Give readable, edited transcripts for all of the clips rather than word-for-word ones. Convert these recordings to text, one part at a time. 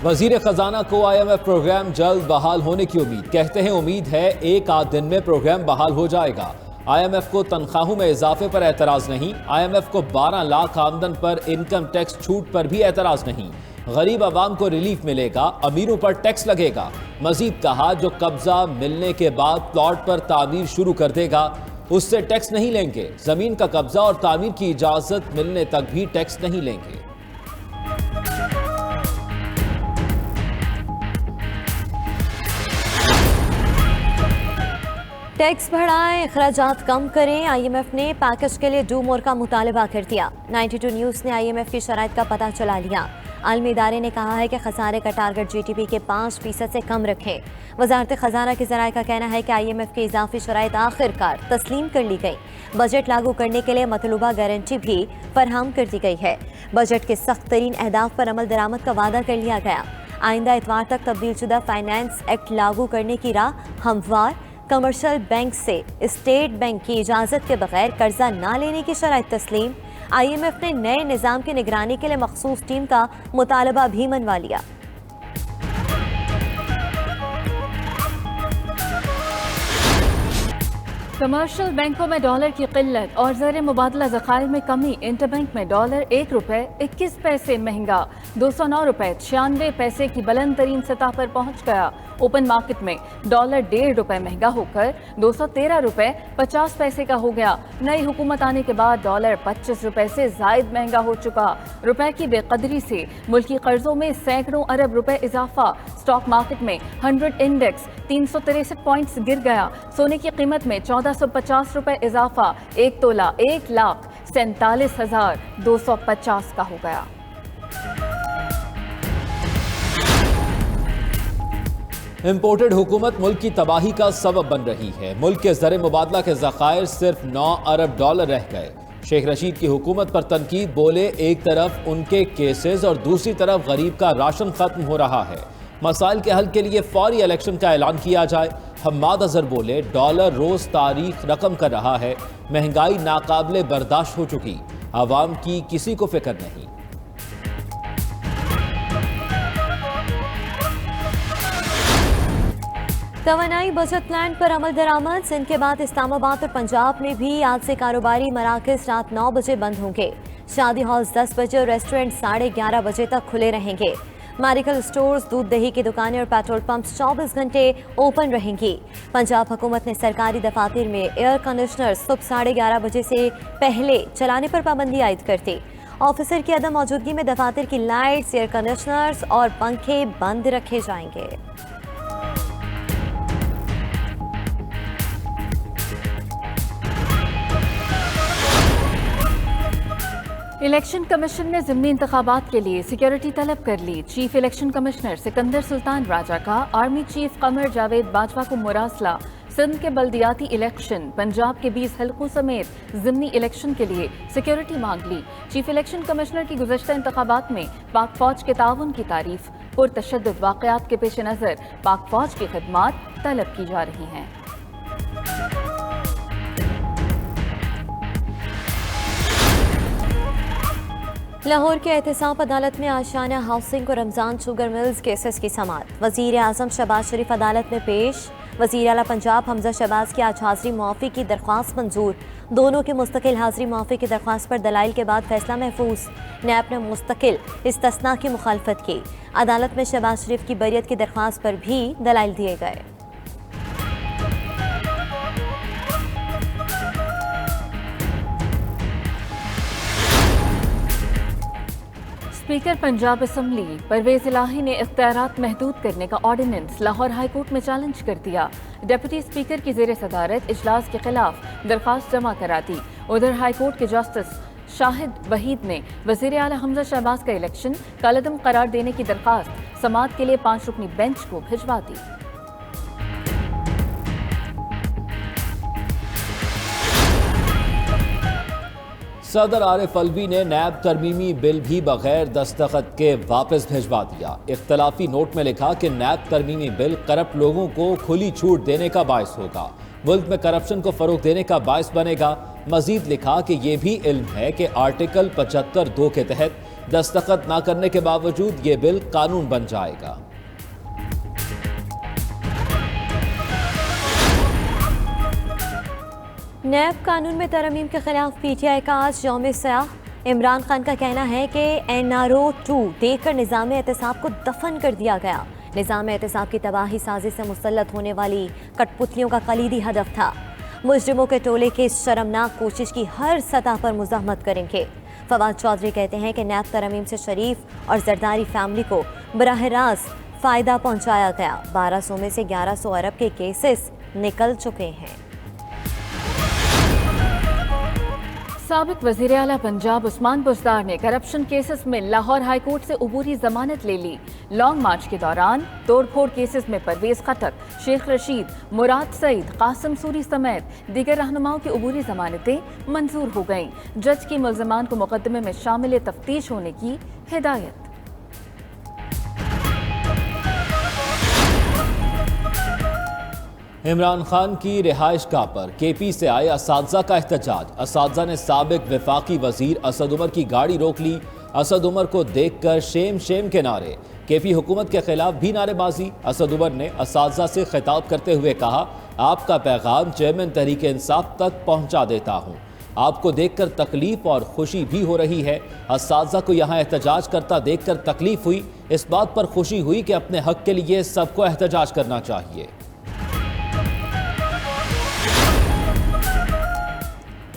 وزیر خزانہ کو آئی ایم ایف پروگرام جلد بحال ہونے کی امید. کہتے ہیں امید ہے ایک آدھ دن میں پروگرام بحال ہو جائے گا. آئی ایم ایف کو تنخواہوں میں اضافے پر اعتراض نہیں. آئی ایم ایف کو 12 لاکھ آمدن پر انکم ٹیکس چھوٹ پر بھی اعتراض نہیں. غریب عوام کو ریلیف ملے گا, امیروں پر ٹیکس لگے گا. مزید کہا جو قبضہ ملنے کے بعد پلاٹ پر تعمیر شروع کر دے گا اس سے ٹیکس نہیں لیں گے. زمین کا قبضہ اور تعمیر کی اجازت ملنے تک بھی ٹیکس نہیں لیں گے. ٹیکس بڑھائیں, اخراجات کم کریں. آئی ایم ایف نے پیکج کے لیے ڈو مور کا مطالبہ کر دیا. 92 نیوز نے آئی ایم ایف کی شرائط کا پتہ چلا لیا. عالمی ادارے نے کہا ہے کہ خسارے کا ٹارگٹ جی ڈی پی کے 5% سے کم رکھیں. وزارت خزانہ کے ذرائع کا کہنا ہے کہ آئی ایم ایف کی اضافی شرائط آخر کار تسلیم کر لی گئی. بجٹ لاگو کرنے کے لیے مطلوبہ گارنٹی بھی فراہم کر دی گئی ہے. بجٹ کے سخت ترین اہداف پر عمل درآمد کا وعدہ کر لیا گیا. آئندہ اتوار تک تبدیل شدہ فائنانس ایکٹ لاگو کرنے کی راہ ہموار. کمرشل بینک سے اسٹیٹ بینک کی اجازت کے بغیر قرضہ نہ لینے کی شرائط تسلیم. آئی ایم ایف نے نئے نظام کی نگرانی کے لیے مخصوص ٹیم کا مطالبہ بھی منوا لیا. کمرشل بینکوں میں ڈالر کی قلت اور زر مبادلہ ذخائر میں کمی. انٹر بینک میں ڈالر 1 روپے 21 پیسے مہنگا 209 روپے 96 پیسے کی بلند ترین سطح پر پہنچ گیا. اوپن مارکیٹ میں ڈالر 1.5 روپے مہنگا ہو کر 213 روپے 50 پیسے کا ہو گیا. نئی حکومت آنے کے بعد ڈالر 25 روپے سے زائد مہنگا ہو چکا. روپے کی بے قدری سے ملکی قرضوں میں سینکڑوں ارب روپے اضافہ. اسٹاک مارکیٹ میں 100 انڈیکس 363 پوائنٹس گر گیا. سونے کی قیمت میں 1450 روپے اضافہ. 1 تولہ 1,47,250 کا ہو گیا. امپورٹڈ حکومت ملک کی تباہی کا سبب بن رہی ہے. ملک کے زر مبادلہ کے ذخائر صرف 9 ارب ڈالر رہ گئے. شیخ رشید کی حکومت پر تنقید. بولے ایک طرف ان کے کیسز اور دوسری طرف غریب کا راشن ختم ہو رہا ہے. مسائل کے حل کے لیے فوری الیکشن کا اعلان کیا جائے. حماد اظہر بولے ڈالر روز تاریخ رقم کر رہا ہے. مہنگائی ناقابل برداشت ہو چکی. عوام کی کسی کو فکر نہیں. توانائی بجٹ پلان پر عمل درآمد. سندھ کے بعد اسلام آباد اور پنجاب میں بھی آج سے کاروباری مراکز رات 9 بجے بند ہوں گے. شادی ہالز 10 بجے اور ریسٹورنٹ 11:30 بجے تک کھلے رہیں گے. میڈیکل سٹورز, دودھ دہی کی دکانیں اور پیٹرول پمپس 24 گھنٹے اوپن رہیں گی. پنجاب حکومت نے سرکاری دفاتر میں ایئر کنڈیشنر صبح 11:30 بجے سے پہلے چلانے پر پابندی عائد کر دی. آفیسر کی عدم موجودگی میں دفاتر کی لائٹس, ایئر کنڈیشنرز اور پنکھے بند رکھے جائیں گے. الیکشن کمیشن نے ضمنی انتخابات کے لیے سیکیورٹی طلب کر لی. چیف الیکشن کمشنر سکندر سلطان راجہ کا آرمی چیف قمر جاوید باجوہ کو مراسلہ. سندھ کے بلدیاتی الیکشن, پنجاب کے 20 حلقوں سمیت ضمنی الیکشن کے لیے سیکیورٹی مانگ لی. چیف الیکشن کمشنر کی گزشتہ انتخابات میں پاک فوج کے تعاون کی تعریف. پرتشدد واقعات کے پیش نظر پاک فوج کی خدمات طلب کی جا رہی ہیں. لاہور کے احتساب عدالت میں آشیانہ ہاؤسنگ اور رمضان شوگر ملز کیسز کی سماعت. وزیر اعظم شہباز شریف عدالت میں پیش. وزیر اعلیٰ پنجاب حمزہ شہباز کی آج حاضری معافی کی درخواست منظور. دونوں کی مستقل حاضری معافی کی درخواست پر دلائل کے بعد فیصلہ محفوظ. نیب نے مستقل استثناء کی مخالفت کی. عدالت میں شہباز شریف کی بریت کی درخواست پر بھی دلائل دیے گئے. اسپیکر پنجاب اسمبلی پرویز الہی نے اختیارات محدود کرنے کا آرڈیننس لاہور ہائی کورٹ میں چیلنج کر دیا. ڈپٹی اسپیکر کی زیر صدارت اجلاس کے خلاف درخواست جمع کرا دی. ادھر ہائی کورٹ کے جسٹس شاہد وحید نے وزیر اعلیٰ حمزہ شہباز کا الیکشن کالعدم قرار دینے کی درخواست سماعت کے لیے 5 رکنی بینچ کو بھجوا دی. صدر عارف الوی نے نیب ترمیمی بل بھی بغیر دستخط کے واپس بھجوا دیا. اختلافی نوٹ میں لکھا کہ نیب ترمیمی بل کرپٹ لوگوں کو کھلی چھوٹ دینے کا باعث ہوگا. ملک میں کرپشن کو فروغ دینے کا باعث بنے گا. مزید لکھا کہ یہ بھی علم ہے کہ آرٹیکل 75(2) کے تحت دستخط نہ کرنے کے باوجود یہ بل قانون بن جائے گا۔ نیب قانون میں ترمیم کے خلاف پی ٹی آئی کا آج یوم سیاہ۔ عمران خان کا کہنا ہے کہ NRO-2 دیکھ کر نظام احتساب کو دفن کر دیا گیا۔ نظام احتساب کی تباہی سازی سے مسلط ہونے والی کٹ پتلیوں کا کلیدی ہدف تھا۔ مجرموں کے ٹولے کی اس شرمناک کوشش کی ہر سطح پر مزاحمت کریں گے۔ فواد چودھری کہتے ہیں کہ نیب ترمیم سے شریف اور زرداری فیملی کو براہ راست فائدہ پہنچایا گیا۔ 1200 میں سے 1100 ارب کے کیسز نکل چکے ہیں۔ سابق وزیر اعلیٰ پنجاب عثمان بزدار نے کرپشن کیسز میں لاہور ہائی کورٹ سے عبوری ضمانت لے لی۔ لانگ مارچ کے دوران توڑ پھوڑ کیسز میں پرویز خٹک، شیخ رشید، مراد سعید، قاسم سوری سمیت دیگر رہنماؤں کی عبوری ضمانتیں منظور ہو گئیں۔ جج کی ملزمان کو مقدمے میں شامل تفتیش ہونے کی ہدایت۔ عمران خان کی رہائش گاہ پر کے پی سے آئے اساتذہ کا احتجاج۔ اساتذہ نے سابق وفاقی وزیر اسد عمر کی گاڑی روک لی۔ اسد عمر کو دیکھ کر شیم شیم کے نعرے۔ کے پی حکومت کے خلاف بھی نعرے بازی۔ اسد عمر نے اساتذہ سے خطاب کرتے ہوئے کہا، آپ کا پیغام چیئرمین تحریک انصاف تک پہنچا دیتا ہوں۔ آپ کو دیکھ کر تکلیف اور خوشی بھی ہو رہی ہے۔ اساتذہ کو یہاں احتجاج کرتا دیکھ کر تکلیف ہوئی، اس بات پر خوشی ہوئی کہ اپنے حق کے لیے سب کو احتجاج کرنا چاہیے۔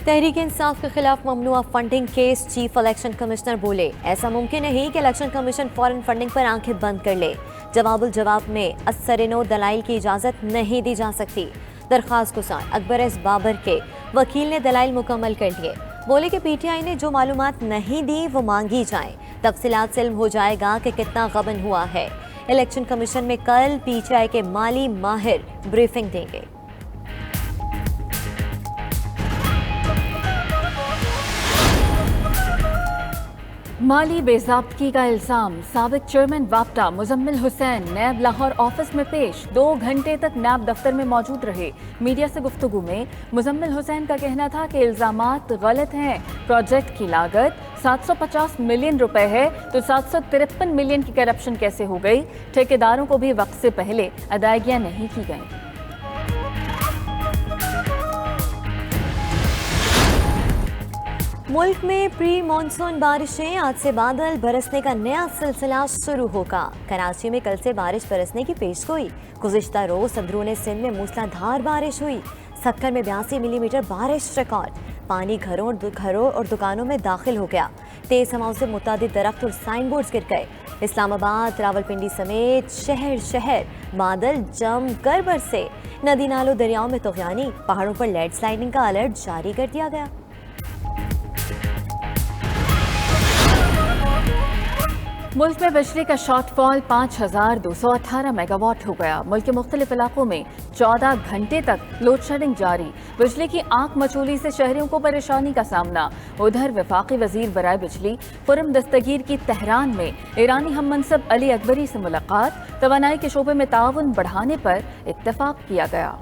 تحریک انصاف کے خلاف ممنوع funding case chief election commissioner بولے، ایسا ممکن نہیں کہ الیکشن کمیشن فوراً فنڈنگ پر آنکھیں بند کر لے۔ جواب الجواب میں اثر-نو دلائل کی اجازت نہیں دی جا سکتی۔ درخواست گزار اکبر ایس بابر کے وکیل نے دلائل مکمل کر لیے۔ بولے کہ پی ٹی آئی نے جو معلومات نہیں دی وہ مانگی جائیں، تفصیلات سے علم ہو جائے گا کہ کتنا غبن ہوا ہے۔ الیکشن کمیشن میں کل پی ٹی آئی کے مالی ماہر بریفنگ دیں گے۔ مالی بے ضابطگی کا الزام، سابق چیئرمین واپٹا مزمل حسین نیب لاہور آفس میں پیش، 2 گھنٹے تک نیب دفتر میں موجود رہے۔ میڈیا سے گفتگو میں مزمل حسین کا کہنا تھا کہ الزامات غلط ہیں۔ پروجیکٹ کی لاگت 750 ملین روپے ہے تو 753 ملین کی کرپشن کیسے ہو گئی؟ ٹھیکیداروں کو بھی وقت سے پہلے ادائیگیاں نہیں کی گئیں۔ ملک میں پری مانسون بارشیں، آج سے بادل برسنے کا نیا سلسلہ شروع ہوگا۔ کراچی میں کل سے بارش برسنے کی پیشگوئی۔ گزشتہ روز اندرون سندھ میں موسلا دھار بارش ہوئی۔ سکھر میں 82 ملی میٹر بارش ریکارڈ۔ پانی گھروں اور دکانوں میں داخل ہو گیا۔ تیز ہواؤں سے متعدد درخت اور سائن بورڈز گر گئے۔ اسلام آباد، راولپنڈی سمیت شہر بادل جم کر برسے۔ ندی نالوں دریاؤں میں طغیانی، پہاڑوں پر لینڈ سلائڈنگ کا الرٹ جاری کر دیا گیا۔ ملک میں بجلی کا شارٹ فال 5218 میگا واٹ ہو گیا۔ ملک کے مختلف علاقوں میں 14 گھنٹے تک لوڈ شیڈنگ جاری۔ بجلی کی آنکھ مچولی سے شہریوں کو پریشانی کا سامنا۔ ادھر وفاقی وزیر برائے بجلی خرم دستگیر کی تہران میں ایرانی ہم منصب علی اکبری سے ملاقات، توانائی کے شعبے میں تعاون بڑھانے پر اتفاق کیا گیا۔